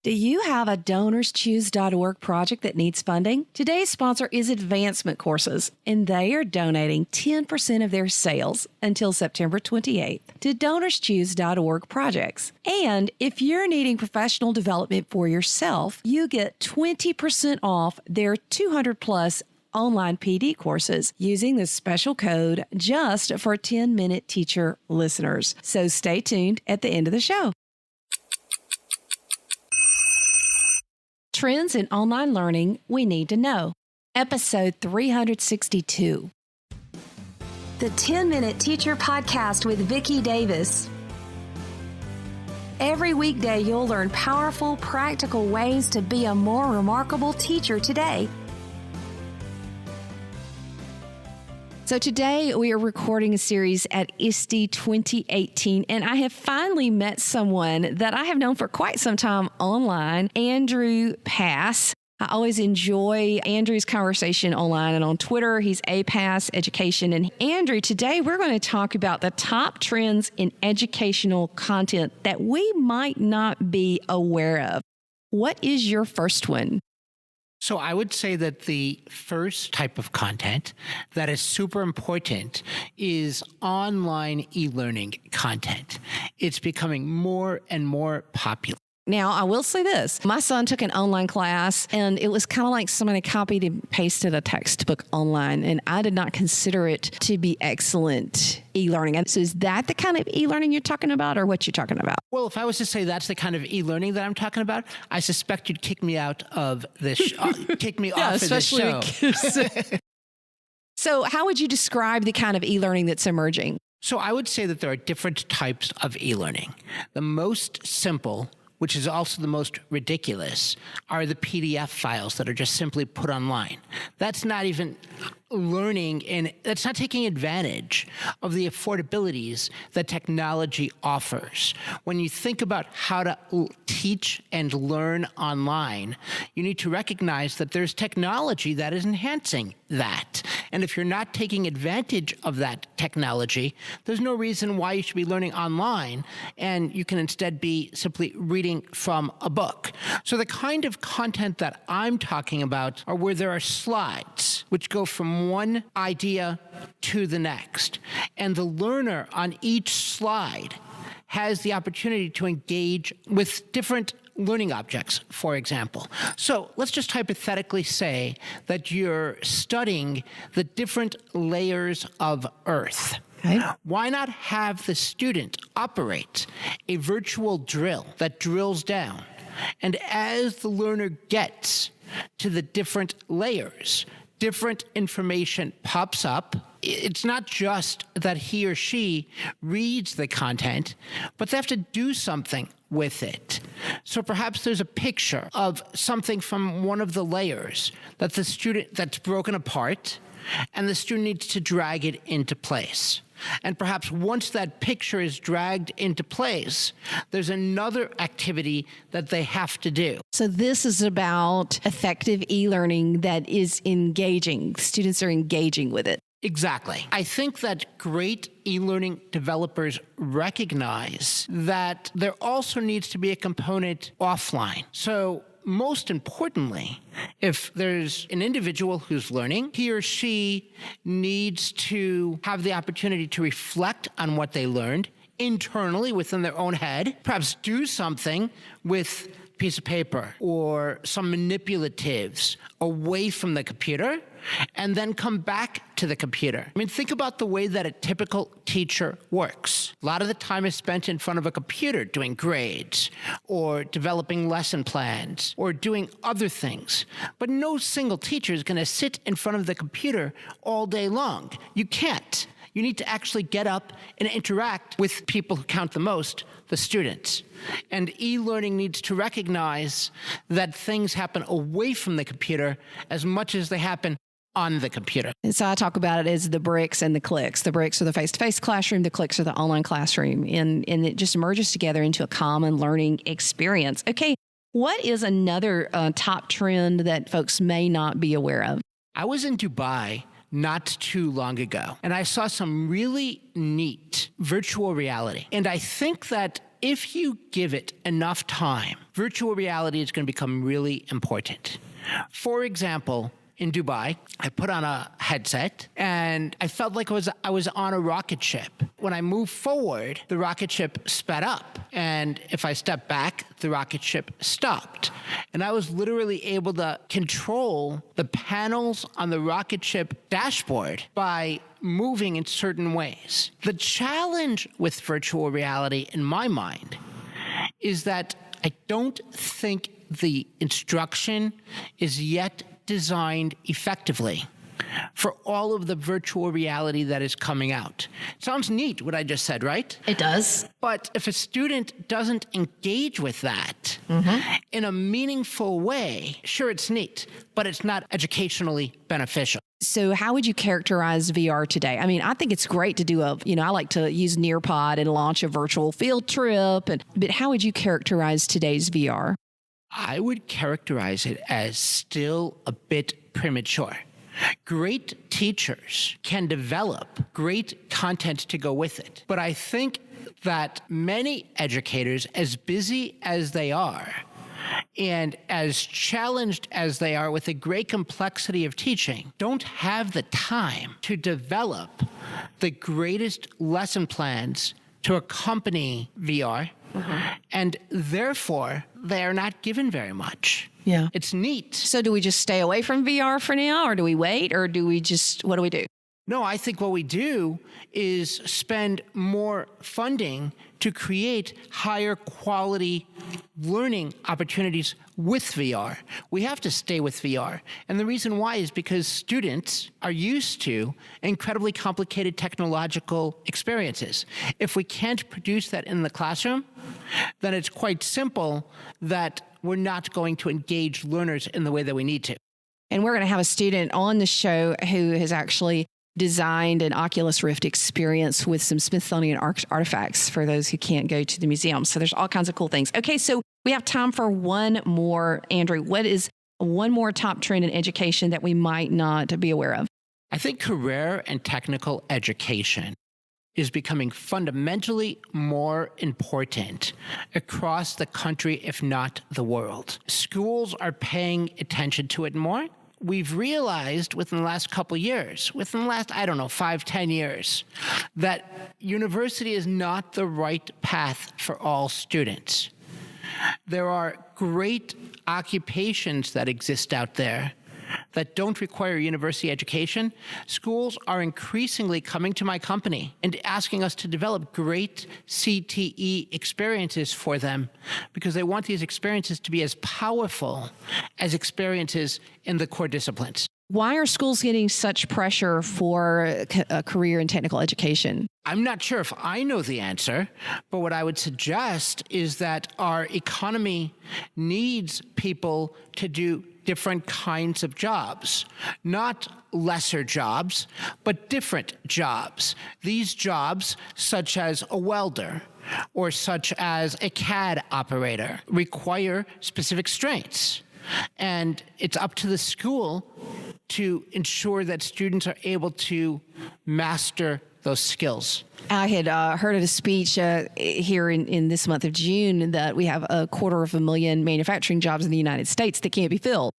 Do you have a DonorsChoose.org project that needs funding? Today's sponsor is Advancement Courses, and they are donating 10% of their sales until September 28th to DonorsChoose.org projects. And if you're needing professional development for yourself, you get 20% off their 200-plus online PD courses using this special code just for 10-Minute Teacher listeners. So stay tuned at the end of the show. Trends in online learning we need to know. Episode 362. The 10-Minute Teacher Podcast with Vicki Davis. Every weekday, you'll learn powerful, practical ways to be a more remarkable teacher today. So today we are recording a series at ISTE 2018, and I have finally met someone that I have known for quite some time online, Andrew Pass. I always enjoy Andrew's conversation online and on Twitter. He's APAS Education. And Andrew, today we're going to talk about the top trends in educational content that we might not be aware of. What is your first one? So I would say that the first type of content that is super important is online e-learning content. It's becoming more and more popular. Now, I will say this. My son took an online class, and it was kind of like somebody copied and pasted a textbook online, and I did not consider it to be excellent e-learning. And so is that the kind of e-learning you're talking about, or what you're talking about? Well, if I was to say that's the kind of e-learning that I'm talking about, I suspect you'd kick me out of this, kick me off of this show. So how would you describe the kind of e-learning that's emerging? So I would say that there are different types of e-learning. The most simple, which is also the most ridiculous, are the PDF files that are just simply put online. That's not even learning, and that's not taking advantage of the affordabilities that technology offers. When you think about how to teach and learn online, you need to recognize that there's technology that is enhancing that. And if you're not taking advantage of that technology, there's no reason why you should be learning online, and you can instead be simply reading from a book. So the kind of content that I'm talking about are where there are slides, which go from one idea to the next. And the learner on each slide has the opportunity to engage with different learning objects, for example. So let's just hypothetically say that you're studying the different layers of Earth. Okay. Why not have the student operate a virtual drill that drills down? And as the learner gets to the different layers, different information pops up. It's not just that he or she reads the content, but they have to do something with it. So perhaps there's a picture of something from one of the layers that the student that's broken apart, and the student needs to drag it into place. And perhaps once that picture is dragged into place, there's another activity that they have to do. So this is about effective e-learning that is engaging. Students are engaging with it. Exactly. I think that great e-learning developers recognize that there also needs to be a component offline. So most importantly, if there's an individual who's learning, he or she needs to have the opportunity to reflect on what they learned internally within their own head, perhaps do something with a piece of paper or some manipulatives away from the computer, and then come back to the computer. I mean, think about the way that a typical teacher works. A lot of the time is spent in front of a computer doing grades or developing lesson plans or doing other things. But no single teacher is going to sit in front of the computer all day long. You can't. You need to actually get up and interact with people who count the most, the students. And e-learning needs to recognize that things happen away from the computer as much as they happen on the computer. And so I talk about it as the bricks and the clicks. The bricks are the face-to-face classroom, the clicks are the online classroom, and it just merges together into a common learning experience. Okay, what is another top trend that folks may not be aware of? I was in Dubai not too long ago, and I saw some really neat virtual reality. And I think that if you give it enough time, virtual reality is going to become really important. For example, in Dubai, I put on a headset and I felt like I was on a rocket ship. When I moved forward, the rocket ship sped up. And if I stepped back, the rocket ship stopped. And I was literally able to control the panels on the rocket ship dashboard by moving in certain ways. The challenge with virtual reality, in my mind, is that I don't think the instruction is yet designed effectively for all of the virtual reality that is coming out. Sounds neat, what I just said, right? It does. But if a student doesn't engage with that in a meaningful way, sure, it's neat, but it's not educationally beneficial. So how would you characterize VR today? I mean, I think it's great to do I like to use Nearpod and launch a virtual field trip, but how would you characterize today's VR? I would characterize it as still a bit premature. Great teachers can develop great content to go with it. But I think that many educators, as busy as they are, and as challenged as they are with the great complexity of teaching, don't have the time to develop the greatest lesson plans to accompany VR. And therefore, they are not given very much. Yeah. It's neat. So do we just stay away from VR for now, or do we wait, or do we what do we do? No, I think what we do is spend more funding to create higher quality learning opportunities with VR. We have to stay with VR. And the reason why is because students are used to incredibly complicated technological experiences. If we can't produce that in the classroom, then it's quite simple that we're not going to engage learners in the way that we need to. And we're going to have a student on the show who has actually designed an Oculus Rift experience with some Smithsonian artifacts for those who can't go to the museum. So there's all kinds of cool things. Okay, so we have time for one more. Andrew, what is one more top trend in education that we might not be aware of? I think career and technical education is becoming fundamentally more important across the country, if not the world. Schools are paying attention to it more. We've realized within the last couple of years, within the last, 5-10 years, that university is not the right path for all students. There are great occupations that exist out there that don't require university education. Schools are increasingly coming to my company and asking us to develop great CTE experiences for them because they want these experiences to be as powerful as experiences in the core disciplines. Why are schools getting such pressure for a career in technical education? I'm not sure if I know the answer, but what I would suggest is that our economy needs people to do different kinds of jobs, not lesser jobs, but different jobs. These jobs, such as a welder or such as a CAD operator, require specific strengths. And it's up to the school to ensure that students are able to master those skills. I had heard at a speech here in this month of June that we have 250,000 manufacturing jobs in the United States that can't be filled.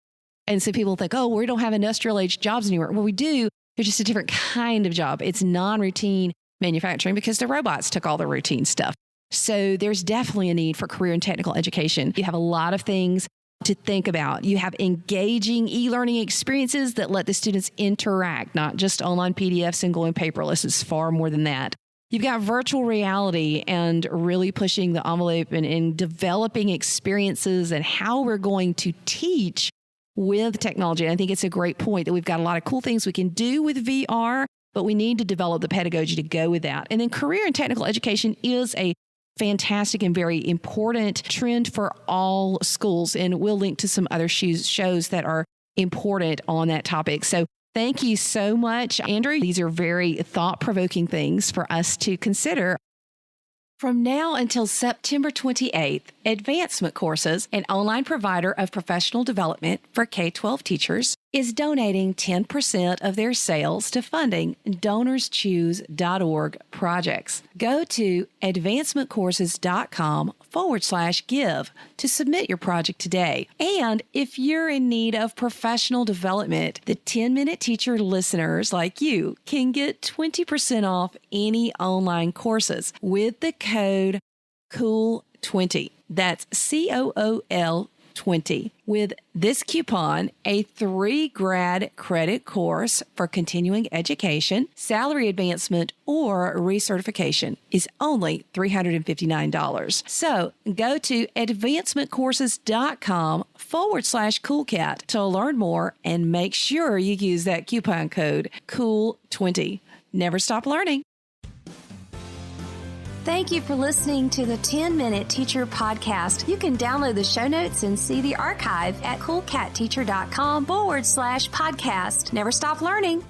And so people think, oh, we don't have industrial age jobs anymore. Well, we do. They're just a different kind of job. It's non-routine manufacturing because the robots took all the routine stuff. So there's definitely a need for career and technical education. You have a lot of things to think about. You have engaging e-learning experiences that let the students interact, not just online PDFs and going paperless. It's far more than that. You've got virtual reality and really pushing the envelope and developing experiences and how we're going to teach with technology. And I think it's a great point that we've got a lot of cool things we can do with VR, but we need to develop the pedagogy to go with that. And then career and technical education is a fantastic and very important trend for all schools. And we'll link to some other shows that are important on that topic. So thank you so much, Andrew. These are very thought-provoking things for us to consider. From now until September 28th, Advancement Courses, an online provider of professional development for K-12 teachers, is donating 10% of their sales to funding DonorsChoose.org projects. Go to advancementcourses.com/give to submit your project today. And if you're in need of professional development, the 10-Minute Teacher listeners like you can get 20% off any online courses with the code COOL20. That's COOL 20. With this coupon, a 3 grad credit course for continuing education, salary advancement, or recertification is only $359. So go to advancementcourses.com/coolcat to learn more and make sure you use that coupon code COOL20. Never stop learning. Thank you for listening to the 10-Minute Teacher podcast. You can download the show notes and see the archive at coolcatteacher.com/podcast. Never stop learning.